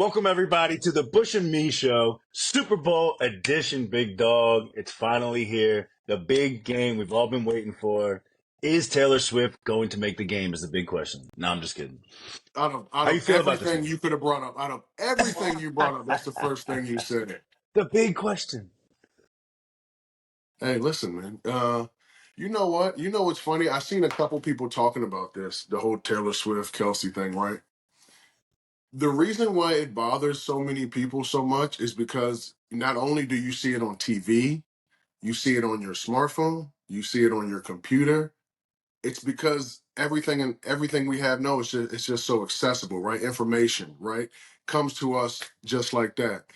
Welcome, everybody, to the Bush and Mee Show, Super Bowl edition, big dog. It's finally here. The big game we've all been waiting for. Is Taylor Swift going to make the game is the big question. No, I'm just kidding. Out How you of feel about this everything one? you could have brought up, out of everything you brought up, that's the first thing you said. The big question. Hey, listen, man. You know what? You know what's funny? I seen a couple people talking about this, the whole Taylor Swift Kelsey thing, right? The reason why it bothers so many people so much is because not only do you see it on TV, you see it on your smartphone, you see it on your computer. It's because everything we have now is just it's just so accessible, right? Information, right, comes to us just like that.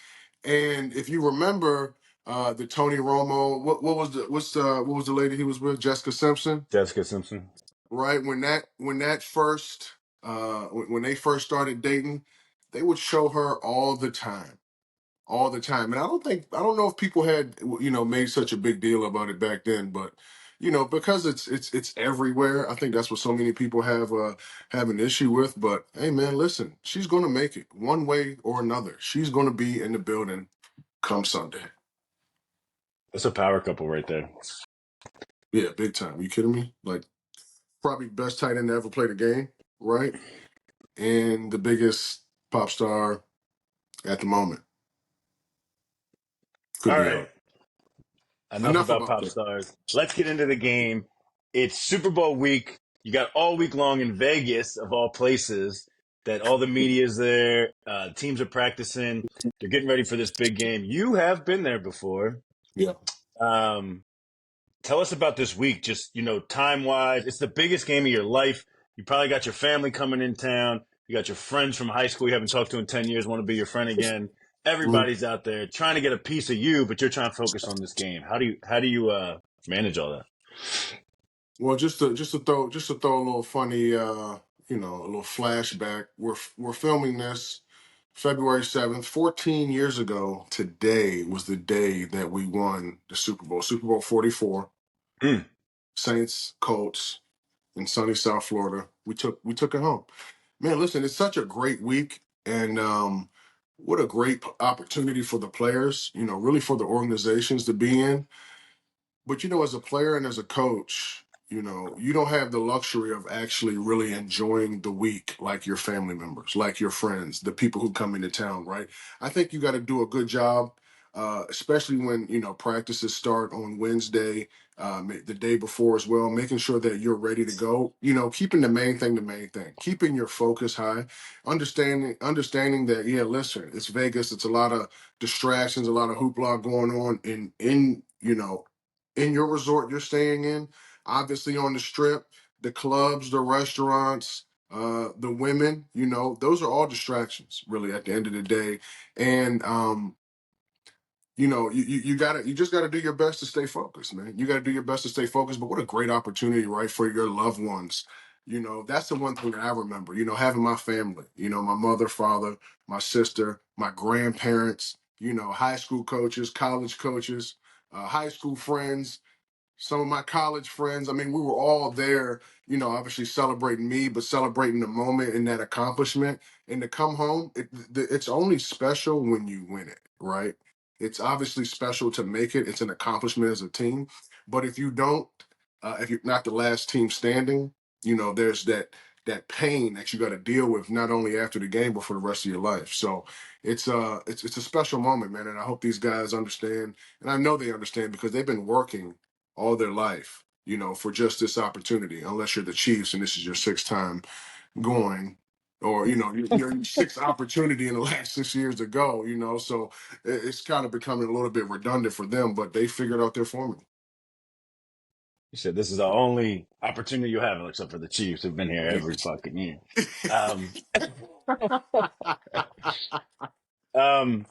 And if you remember the Tony Romo, what was the lady he was with, Jessica Simpson, Jessica Simpson. right? When that first when they first started dating, they would show her all the time. And I don't know if people had made such a big deal about it back then, but because it's everywhere. I think that's what so many people have an issue with. But hey, man, listen, she's going to make it one way or another. She's going to be in the building come Sunday. That's a power couple right there. Yeah, big time. You kidding me? Like probably best tight end to ever play the game, right? And the biggest pop star at the moment. Could All be right. out. Enough Enough about about pop that. stars. Let's get into the game. It's Super Bowl week. You got all week long in Vegas, of all places, that all the media is there. Teams are practicing. They're getting ready for this big game. You have been there before. Yeah. Um, Tell us about this week, just, time wise. It's the biggest game of your life. You probably got your family coming in town. You got your friends from high school you haven't talked to in 10 years, want to be your friend again. Mhm. Everybody's out there trying to get a piece of you, but you're trying to focus on this game. How do you manage all that? Well, just to throw a little funny, a little flashback. We're filming this February 7th, 14 years ago. Today was the day that we won the Super Bowl 44, Mm. Saints Colts in sunny South Florida. We took it home. Man, listen, it's such a great week, and what a great opportunity for the players. Really for the organizations to be in. But as a player and as a coach, you don't have the luxury of actually really enjoying the week like your family members, like your friends, the people who come into town, right? I think you got to do a good job, especially when, practices start on Wednesday, the day before as well, making sure that you're ready to go, keeping the main thing, keeping your focus high, understanding that, yeah, listen, it's Vegas. It's a lot of distractions, a lot of hoopla going on in your resort you're staying in, obviously on the strip, the clubs, the restaurants, the women, those are all distractions really at the end of the day. And you just gotta do your best to stay focused, man. You gotta do your best to stay focused. But what a great opportunity, right, for your loved ones. That's the one thing that I remember, having my family, my mother, father, my sister, my grandparents, high school coaches, college coaches, high school friends, some of my college friends. I mean, we were all there, obviously celebrating me, but celebrating the moment and that accomplishment. And to come home, it's only special when you win it, right? It's obviously special to make it. It's an accomplishment as a team. But if you don't, if you're not the last team standing, there's that pain that you got to deal with not only after the game but for the rest of your life. So it's a special moment, man. And I hope these guys understand, and I know they understand because they've been working all their life, for just this opportunity, unless you're the Chiefs and this is your sixth time going, or, your sixth opportunity in the last 6 years to go, so it's kind of becoming a little bit redundant for them, but they figured out their formula. You said this is the only opportunity you have, except for the Chiefs who've been here every fucking year. Um, um,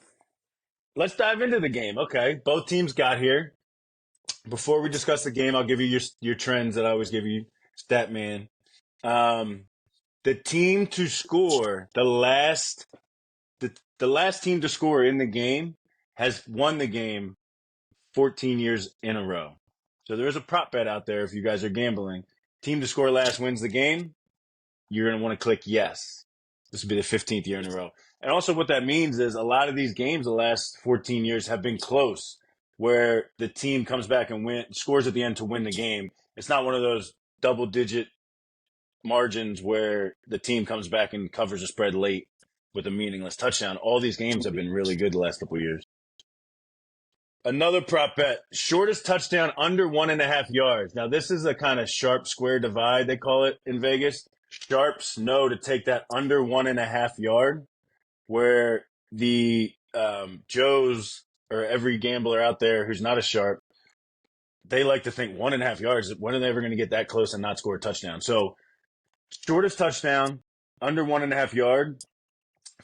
let's dive into the game. Okay, both teams got here. Before we discuss the game, I'll give you your trends that I always give you, Statman. Um, the team to score the last team to score in the game has won the game 14 years in a row. So there is a prop bet out there if you guys are gambling. Team to score last wins the game. You're going to want to click yes. This will be the 15th year in a row. And also, what that means is a lot of these games the last 14 years have been close, where the team comes back and scores at the end to win the game. It's not one of those double digit margins where the team comes back and covers a spread late with a meaningless touchdown. All these games have been really good the last couple of years. Another prop bet, shortest touchdown under 1.5 yards. Now, this is a kind of sharp square divide, they call it in Vegas. Sharps know to take that under 1.5 yard, where the Joes or every gambler out there who's not a sharp, they like to think 1.5 yards. When are they ever going to get that close and not score a touchdown? So, shortest touchdown under 1.5 yard,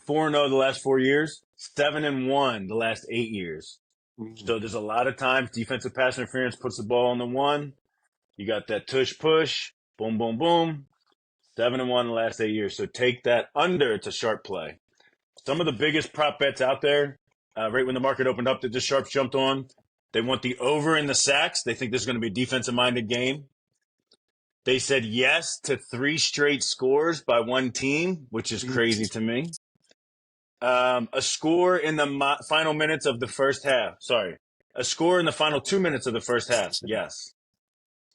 4-0 the last 4 years, 7-1 the last 8 years. Mhm. So there's a lot of times defensive pass interference puts the ball on the one. You got that tush push, boom, boom, boom. 7-1 the last 8 years. So take that under. It's a sharp play. Some of the biggest prop bets out there, right when the market opened up, that the sharps jumped on. They want the over in the sacks. They think this is going to be a defensive-minded game. They said yes to 3 straight scores by one team, which is crazy to me. A score in the final minutes of the first half. Sorry. A score in the final 2 minutes of the first half. Yes.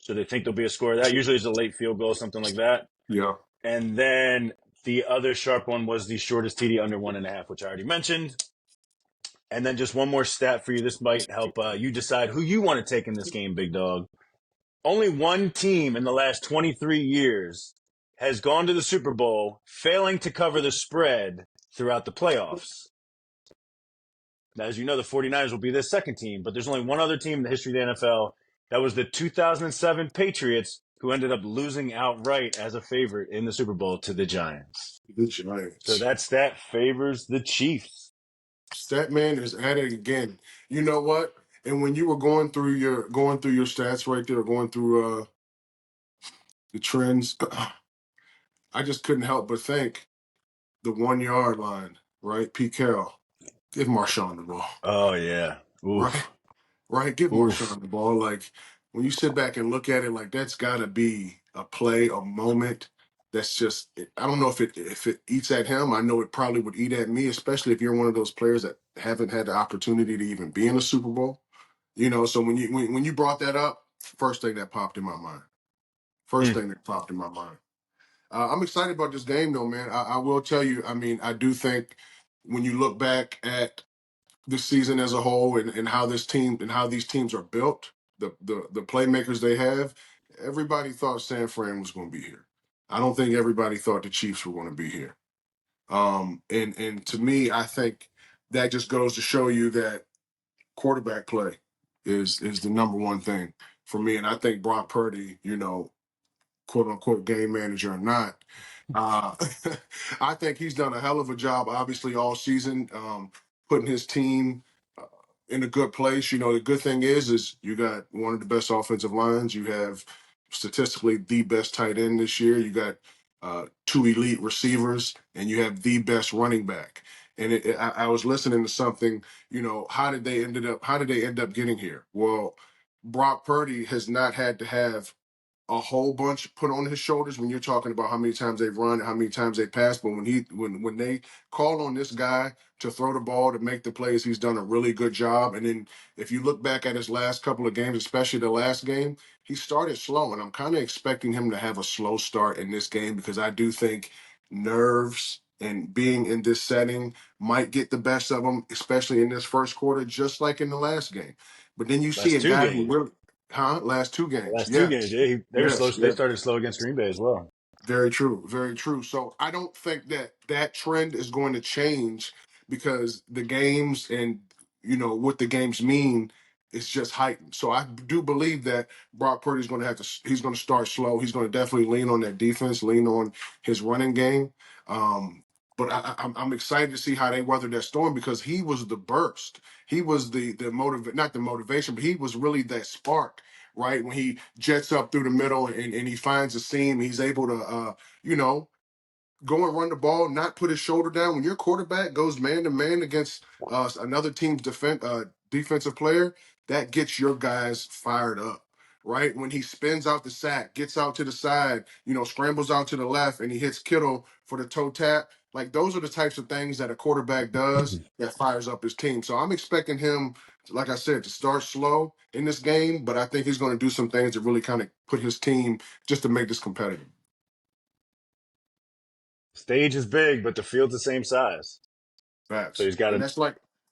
So they think there'll be a score. That usually is a late field goal, something like that. Yeah. And then the other sharp one was the shortest TD under 1.5, which I already mentioned. And then just one more stat for you. This might help you decide who you want to take in this game, big dog. Only one team in the last 23 years has gone to the Super Bowl failing to cover the spread throughout the playoffs. Now, as you know, the 49ers will be the second team, but there's only one other team in the history of the NFL. That was the 2007 Patriots, who ended up losing outright as a favorite in the Super Bowl to the Giants. The So Giants. that stat favors the Chiefs. Statman is at it again. You know what? And when you were going through your stats right there, going through the trends, I just couldn't help but think the 1 yard line, right? Pete Carroll, give Marshawn the ball, Oh, yeah. right? Oof. Right? Give Oof. Marshawn the ball. Like when you sit back and look at it, like that's got to be a play, a moment. That's just I don't know if it eats at him. I know it probably would eat at me, especially if you're one of those players that haven't had the opportunity to even be in a Super Bowl. So when you brought that up, first thing that popped in my mind. First Mm. thing that popped in my mind. I'm excited about this game, though, man. I will tell you. I mean, I do think when you look back at this season as a whole and how this team and how these teams are built, the playmakers they have, everybody thought San Fran was going to be here. I don't think everybody thought the Chiefs were going to be here. And to me, I think that just goes to show you that quarterback play is the number one thing for me. And I think Brock Purdy, quote unquote game manager or not, uh, I think he's done a hell of a job, obviously, all season, putting his team uh, in a good place. The good thing is you got one of the best offensive lines. You have statistically the best tight end this year. You got two elite receivers, and you have the best running back. And I was listening to something. How did they end up getting here? Well, Brock Purdy has not had to have a whole bunch put on his shoulders when you're talking about how many times they've run, how many times they pass. But when they call on this guy to throw the ball to make the plays, he's done a really good job. And then if you look back at his last couple of games, especially the last game, he started slow, and I'm kind of expecting him to have a slow start in this game because I do think nerves and being in this setting might get the best of him, especially in this first quarter, just like in the last game. But then you see Last a two guy who games. really, last two games, Last two games, yes. yeah, they were slow. Yes, They yes. started slow against Green Bay as well. Very true. Very true. So I don't think that trend is going to change because the games and what the games mean is just heightened. So I do believe that Brock Purdy's going to he's going to start slow. He's going to definitely lean on that defense, lean on his running game. But I'm excited to see how they weather that storm because he was the burst. He was not the motivation, but he was really that spark, right? When he jets up through the middle and he finds a seam, he's able to, you know, go and run the ball, not put his shoulder down. When your quarterback goes man to man against another team's defensive player, that gets your guys fired up, right? When he spins out the sack, gets out to the side, scrambles out to the left, and he hits Kittle for the toe tap. Like those are the types of things that a quarterback does that fires up his team. So I'm expecting him, like I said, to start slow in this game, but I think he's going to do some things to really kind of put his team just to make this competitive. Stage is big, but the field's the same size. So Facts. he's got And to.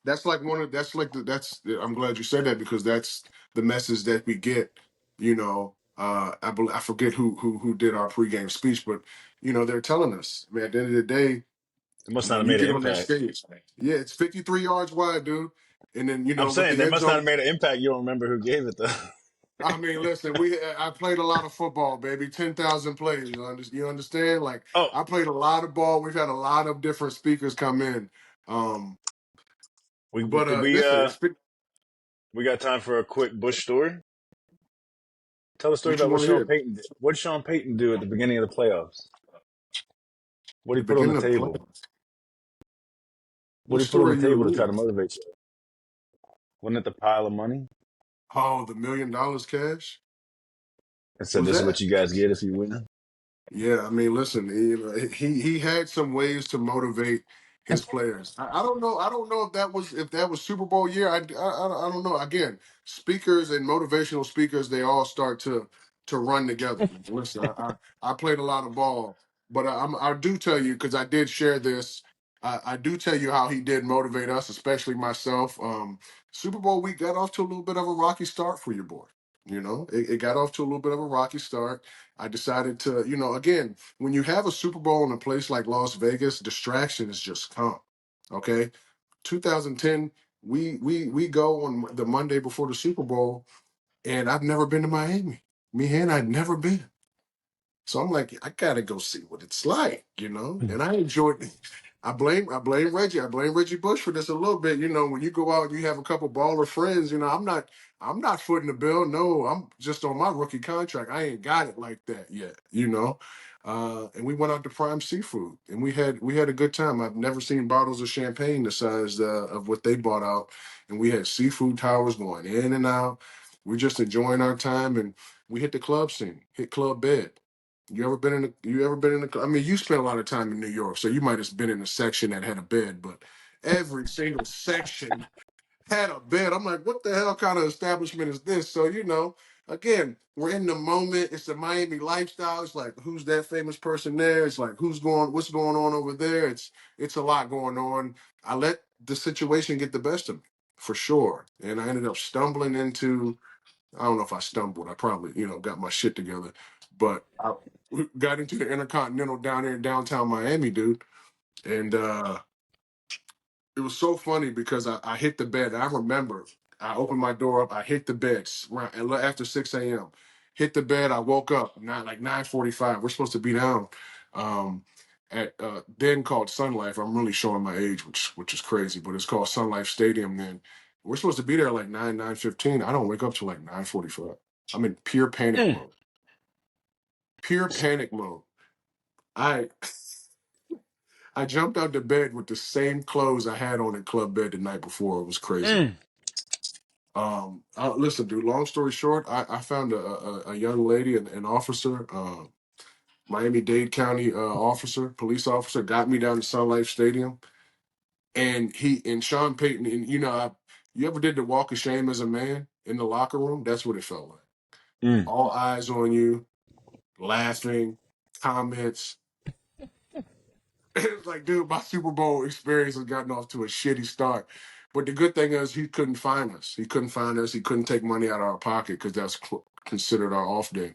that's like one of that's like the, that's I'm glad you said that because that's the message that we get. I forget who did our pregame speech, but they're telling us, man, at the end of the day, It must not when have you made an get on that impact. stage, yeah, it's 53 yards wide, dude. And then I'm with saying the they end must not zone. have made an impact. You don't remember who gave it though. I mean, listen, I played a lot of football, baby. 10,000 plays. You understand? Like Oh, I played a lot of ball. We've had a lot of different speakers come in. Um, we but we listen, uh it's we got time for a quick Bush story. Tell a story what you about what want to Sean hear. Payton did. What did Sean Payton do at the beginning of the playoffs? What did The he put on the beginning of the play. table? What What did he put on story the are you table to try alluding to to? motivate you? Wasn't it the pile of money? Oh, the $1 million cash? And said, Was "This is what that? you guys get if you win." Yeah, I mean, listen, he had some ways to motivate his players. I don't know. I don't know if that was Super Bowl year. I don't know. Again, speakers and motivational speakers, they all start to run together. Listen, I played a lot of ball, but I do tell you because I did share this. I do tell you how he did motivate us, especially myself. Super Bowl week got off to a little bit of a rocky start for your boy. It got off to a little bit of a rocky start. I decided to, again, when you have a Super Bowl in a place like Las Vegas, distractions just come. Okay. 2010, we go on the Monday before the Super Bowl, and I've never been to Miami. Me and I'd never been. So I'm like, I gotta go see what it's like. And I enjoyed. I blame Reggie. I blame Reggie Bush for this a little bit. When you go out and you have a couple baller friends, I'm not footing the bill. No, I'm just on my rookie contract. I ain't got it like that yet. And we went out to Prime Seafood, and we had a good time. I've never seen bottles of champagne the size of what they bought out, and we had seafood towers going in and out. We're just enjoying our time, and we hit the club scene, hit Club Bed. You ever been in the I mean, you spent a lot of time in New York, so you might have been in a section that had a bed, but every single section had a bed. I'm like, what the hell kind of establishment is this? So, again, we're in the moment. It's the Miami lifestyle. It's like, who's that famous person there? It's like, what's going on over there? It's a lot going on. I let the situation get the best of me, for sure. And I ended up stumbling into I don't know if I stumbled. I probably, got my shit together. But I got into the Intercontinental down there in downtown Miami, dude. And it was so funny because I hit the bed. I remember I opened my door up. I hit the bed after 6 a.m. Hit the bed. I woke up not like 9:45. We're supposed to be down at then called Sun Life. I'm really showing my age, which is crazy, but it's called Sun Life Stadium. Then we're supposed to be there like 9:15. I don't wake up till like 9:45. I'm in pure panic Mm, mode. Pure panic mode. I I jumped out the bed with the same clothes I had on in club bed the night before. It was crazy. mm, Listen, dude. Long story short, I found a young lady, an officer, Miami-Dade County officer, police officer, got me down to Sun Life Stadium, and he and Sean Payton, and you ever did the walk of shame as a man in the locker room? That's what it felt like. mm. All eyes on you, laughing, comments. It's like, dude, my Super Bowl experience has gotten off to a shitty start. But the good thing is he couldn't find us. He couldn't find us. He couldn't take money out of our pocket because that's considered our off day.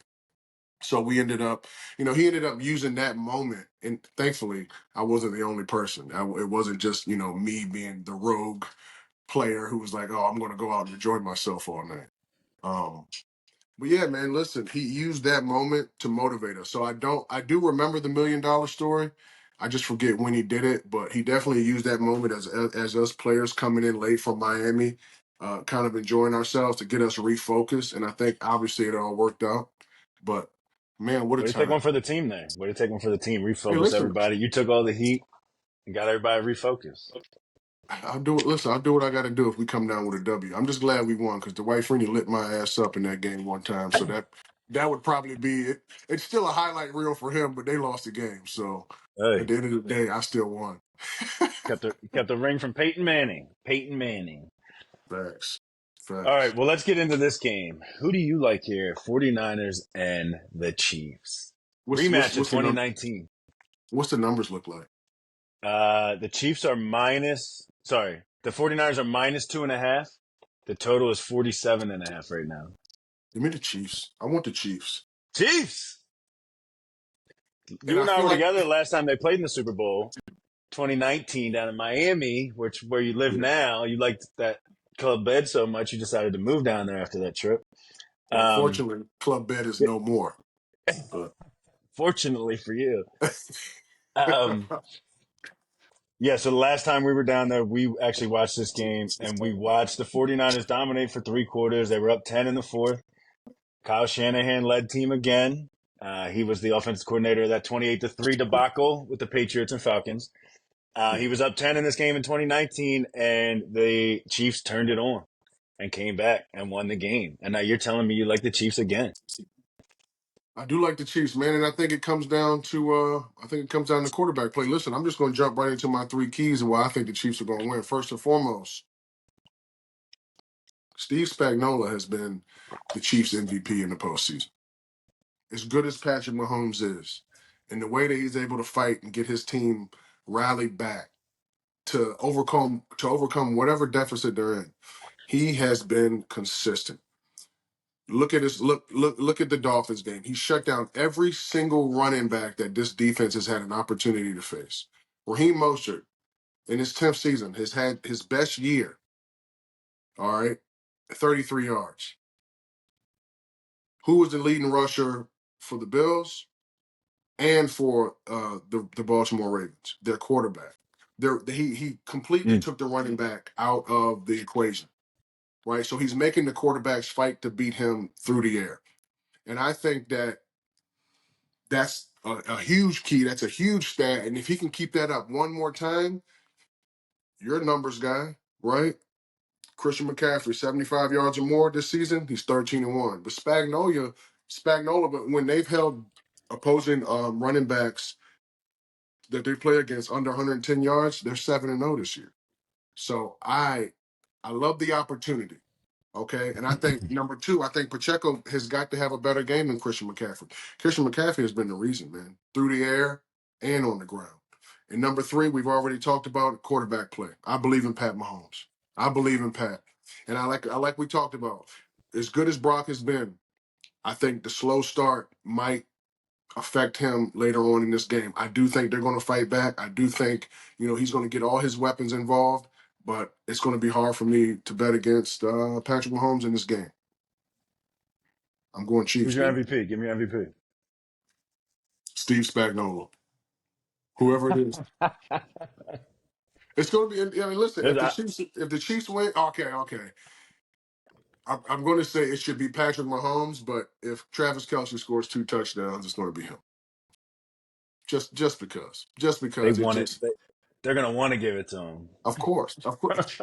So we ended up, he ended up using that moment. And thankfully, I wasn't the only person. It wasn't just, me being the rogue player who was like, oh, I'm going to go out and enjoy myself all night. Um, but yeah, man, listen, he used that moment to motivate us. So I do remember the $1 million story. I just forget when he did it, but he definitely used that moment as us players coming in late from Miami, kind of enjoying ourselves to get us refocused. And I think obviously it all worked out. But man, what a Way to take time. one for the team there. Way to take one for the team. Hey, Refocus listen, everybody. You took all the heat and got everybody refocused. I'll do it. Listen, I'll do what I got to do if we come down with a W. I'm just glad we won because the White Freeney lit my ass up in that game one time. So that would probably be it. It's still a highlight reel for him, but they lost the game. So At Hey, the end of the day, I still won. kept the ring from Peyton Manning. Peyton Manning. Facts. All right, Facts. well, let's get into this game. Who do you like here? 49ers and the Chiefs. Rematch of What's the 2019. what's the numbers look like? The Chiefs are the 49ers are minus 2.5. The total is 47.5 right now. Give me the Chiefs. I want the Chiefs. Chiefs! And You I and I feel were like together the last time they played in the Super Bowl, 2019, down in Miami, where you live yeah. now. You liked that Club Bed so much, you decided to move down there after that trip. Um, Unfortunately, Club Bed is no more. But Fortunately for you. Um, yeah, so the last time we were down there, we actually watched this game, and we watched the 49ers dominate for 3 quarters. They were up 10 in the fourth. Kyle Shanahan led team again. He was the offensive coordinator of that 28-3 debacle with the Patriots and Falcons. yeah. He was up 10 in this game in 2019, and the Chiefs turned it on and came back and won the game. And now you're telling me you like the Chiefs again. I do like the Chiefs, man, and I think it comes down to quarterback play. Listen, I'm just gonna jump right into my three keys and why I think the Chiefs are gonna win. First and foremost, Steve Spagnuolo has been the Chiefs MVP in the postseason. As good as Patrick Mahomes is, and the way that he's able to fight and get his team rallied back to overcome whatever deficit they're in, he has been consistent. Look at the Dolphins game. He shut down every single running back that this defense has had an opportunity to face. Raheem Mostert in his 10th season has had his best year. All right, 33 yards. Who was the leading rusher for the Bills and for the Baltimore Ravens? Their quarterback. He completely Mm. took the running back out of the equation. Right, so he's making the quarterbacks fight to beat him through the air, and I think that's a huge key. That's a huge stat. And if he can keep that up one more time, you're a numbers guy, right? Christian McCaffrey, 75 yards or more this season, he's 13-1. But Spagnola, but when they've held opposing running backs that they play against under 110 yards, they're 7-0 this year. So I love the opportunity. Okay. And I think number two, I think Pacheco has got to have a better game than Christian McCaffrey. Christian McCaffrey has been the reason, man, through the air and on the ground. And number three, we've already talked about quarterback play. I believe in Pat Mahomes. I believe in Pat. And I like we talked about, as good as Brock has been, I think the slow start might affect him later on in this game. I do think they're going to fight back. I do think, he's going to get all his weapons involved, but it's going to be hard for me to bet against Patrick Mahomes in this game. I'm going Who's Chiefs, your baby. MVP? Give me your MVP. Steve Spagnuolo, whoever it is. It's going to be. I mean, listen. There's, If the Chiefs win, okay. I'm going to say it should be Patrick Mahomes, but if Travis Kelce scores 2 touchdowns, it's going to be him. Just they because it want it. just They're going to want to give it to him. Of course, of course.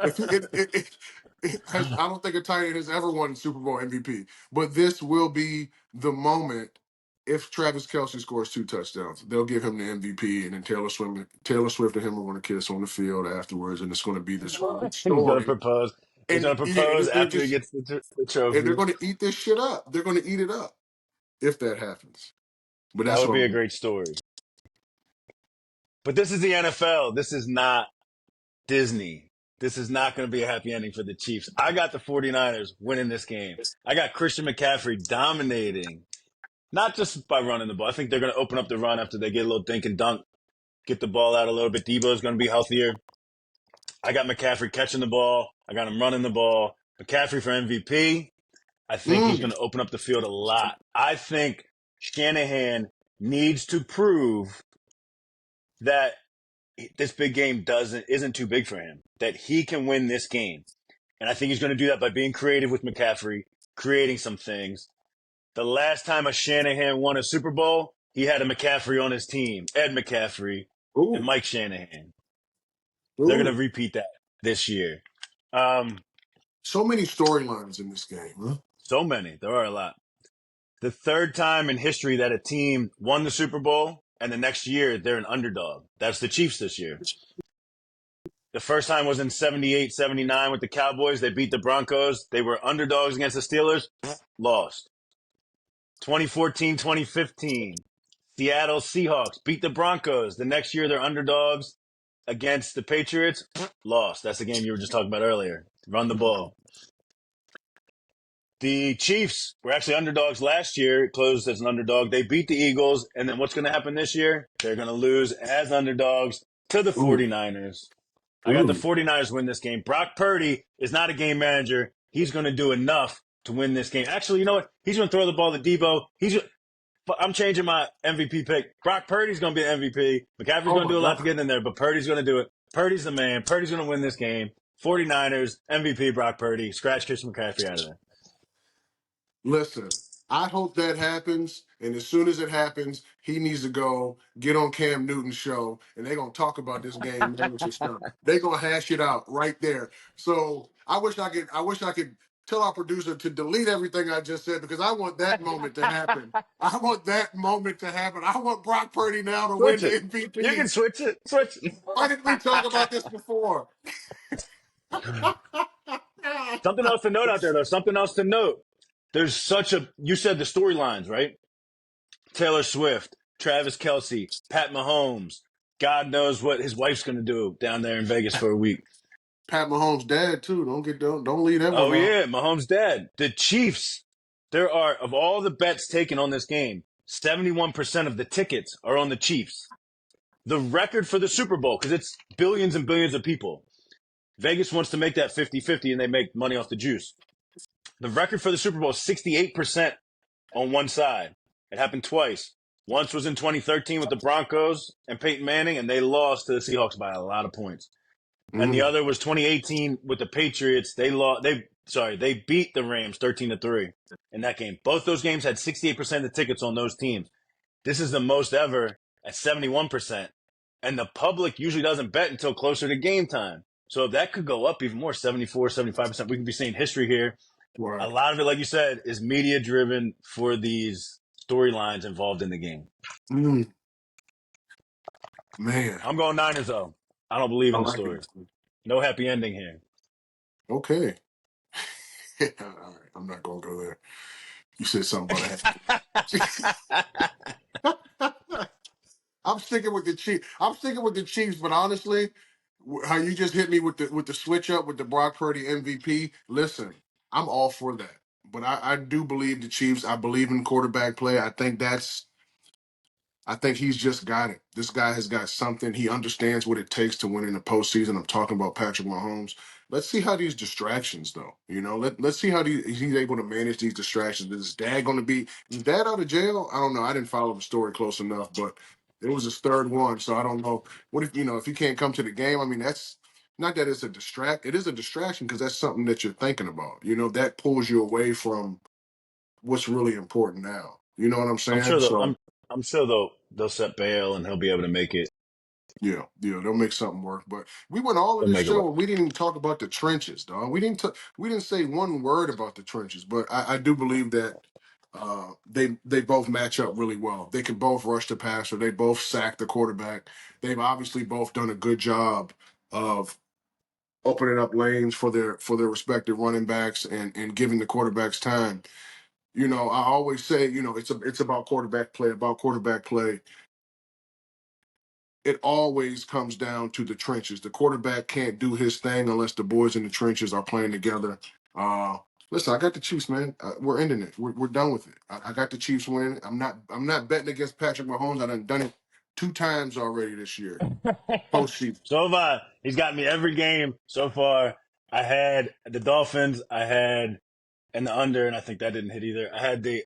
If I don't think a tight end has ever won Super Bowl MVP, but this will be the moment. If Travis Kelce scores 2 touchdowns, they'll give him the MVP, and then Taylor Swift and him are going to kiss on the field afterwards, and it's going to be this great He's going to story. propose. He's And going to yeah, and propose they're after he just gets the and they're trophy. going to eat this shit up. They're going to eat it up if that happens. But That that's would what be I'm a doing. great story. But this is the NFL. This is not Disney. This is not going to be a happy ending for the Chiefs. I got the 49ers winning this game. I got Christian McCaffrey dominating, not just by running the ball. I think they're going to open up the run after they get a little dink and dunk, get the ball out a little bit. Debo is going to be healthier. I got McCaffrey catching the ball. I got him running the ball. McCaffrey for MVP. I think he's going Mm. to open up the field a lot. I think Shanahan needs to prove that this big game isn't too big for him, that he can win this game. And I think he's going to do that by being creative with McCaffrey, creating some things. The last time a Shanahan won a Super Bowl, he had a McCaffrey on his team, Ed McCaffrey and Ooh, Mike Shanahan. They're going to ooh. repeat that this year. Um, So many storylines in this game, huh? so many. There are a lot. The third time in history that a team won the Super Bowl and the next year they're an underdog. That's the Chiefs this year. The first time was in 78, 79 with the Cowboys. They beat the Broncos. They were underdogs against the Steelers. Lost. 2014, 2015. Seattle Seahawks beat the Broncos. The next year they're underdogs against the Patriots. Lost. That's the game you were just talking about earlier. Run the ball. The Chiefs were actually underdogs last year. It closed as an underdog. They beat the Eagles. And then what's going to happen this year? They're going to lose as underdogs to the Ooh, 49ers. I got the ooh. 49ers win this game. Brock Purdy is not a game manager. He's going to do enough to win this game. Actually, you know what? He's going to throw the ball to Debo. I'm changing my MVP pick. Brock Purdy's going to be the MVP. McCaffrey's Oh going to my do a lot to God. get in there, but Purdy's going to do it. Purdy's the man. Purdy's going to win this game. 49ers, MVP Brock Purdy. Scratch Christian McCaffrey out of there. Listen, I hope that happens. And as soon as it happens, he needs to go get on Cam Newton's show, and they're gonna talk about this game manager stuff. They're gonna hash it out right there. So I wish I could tell our producer to delete everything I just said because I want that moment to happen. I want that moment to happen. I want Brock Purdy now to win Switch the it. You can MVP. switch it. Switch it. Why didn't we talk about this before? Something else to note out there, though. Something else to note. There's such a, you said the storylines, right? Taylor Swift, Travis Kelce, Pat Mahomes. God knows what his wife's going to do down there in Vegas for a week. Pat Mahomes' dad too. Don't leave that Oh, one off. yeah. Mahomes' dad. The Chiefs, there are, of all the bets taken on this game, 71% of the tickets are on the Chiefs. The record for the Super Bowl, because it's billions and billions of people. Vegas wants to make that 50-50 and they make money off the juice. The record for the Super Bowl is 68% on one side. It happened twice. Once was in 2013 with the Broncos and Peyton Manning, and they lost to the Seahawks by a lot of points. And the Mm, other was 2018 with the Patriots. They beat the Rams 13-3 in that game. Both those games had 68% of the tickets on those teams. This is the most ever at 71%. And the public usually doesn't bet until closer to game time. So that could go up even more, 74, 75%. We could be seeing history here. A right. lot of it, like you said, is media driven for these storylines involved in the game. Mm, man, I'm going Niners, though. I don't believe I in the like story. it. No happy ending here. Okay. All right. I'm not gonna go there. You said something about a I'm sticking with the Chiefs. I'm sticking with the Chiefs, but honestly, how you just hit me with the switch up with the Brock Purdy MVP. Listen, I'm all for that. But I do believe the Chiefs. I believe in quarterback play. I think he's just got it. This guy has got something. He understands what it takes to win in the postseason. I'm talking about Patrick Mahomes. Let's see how these distractions, though. Let's see how he's able to manage these distractions. Is dad out of jail? I don't know. I didn't follow the story close enough, but it was his third one, so I don't know. What if he can't come to the game? I mean, that's not that it's a distract. It is a distraction because that's something that you're thinking about. That pulls you away from what's really important now. You know what I'm I'm saying? sure they'll. So. I'm sure they'll set bail and he'll be able to make it. Yeah, they'll make something work. But we went all of They'll this make it work. show and we didn't even talk about the trenches, dog. We didn't say one word about the trenches, but I do believe that they both match up really well. They can both rush the passer. They both sack the quarterback. They've obviously both done a good job of opening up lanes for their respective running backs and giving the quarterbacks time. I always say, it's about quarterback play. It always comes down to the trenches. The quarterback can't do his thing unless the boys in the trenches are playing together. Uh, Listen, I got the Chiefs, man. We're ending it. We're done with it. I got the Chiefs winning. I'm not betting against Patrick Mahomes. I done it 2 times already this year. Postseason. So have I. He's got me every game so far. I had the Dolphins. I had and the under, and I think that didn't hit either. I had the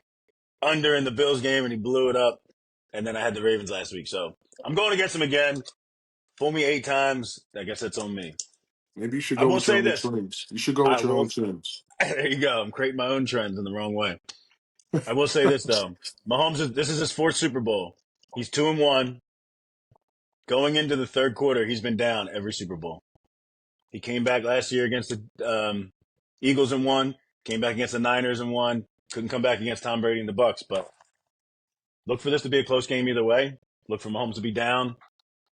under in the Bills game, and he blew it up. And then I had the Ravens last week. So I'm going against him again. Fool me 8 times. I guess that's on me. Maybe you should I go will with your say own this. trends. You should go I with your own will. trends. There you go. I'm creating my own trends in the wrong way. I will say this though. This is his fourth Super Bowl. He's 2-1. Going into the third quarter, he's been down every Super Bowl. He came back last year against the Eagles and won. Came back against the Niners and won. Couldn't come back against Tom Brady and the Bucks. But look for this to be a close game either way. Look for Mahomes to be down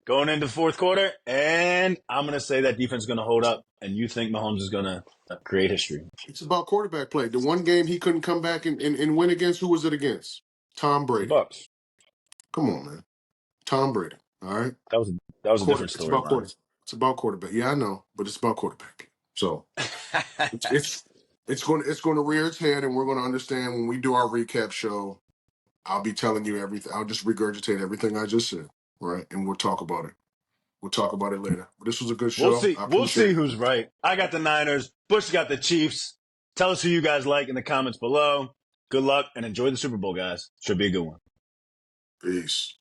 going into the fourth quarter, and I'm going to say that defense is going to hold up, and you think Mahomes is going to create history. It's about quarterback play. The one game he couldn't come back and win against, who was it against? Tom The Brady. Bucks. Come on, man. Tom Brady. All right. That was a different It's about storyline. quarterback. It's about quarterback. Yeah, I know, but it's about quarterback. So it's going to rear its head, and we're going to understand when we do our recap show. I'll be telling you everything. I'll just regurgitate everything I just said, right? And we'll talk about it. We'll talk about it later. But this was a good We'll show. see. I We'll appreciate see it. who's right. I got the Niners. Bush got the Chiefs. Tell us who you guys like in the comments below. Good luck and enjoy the Super Bowl, guys. Should be a good one. Peace.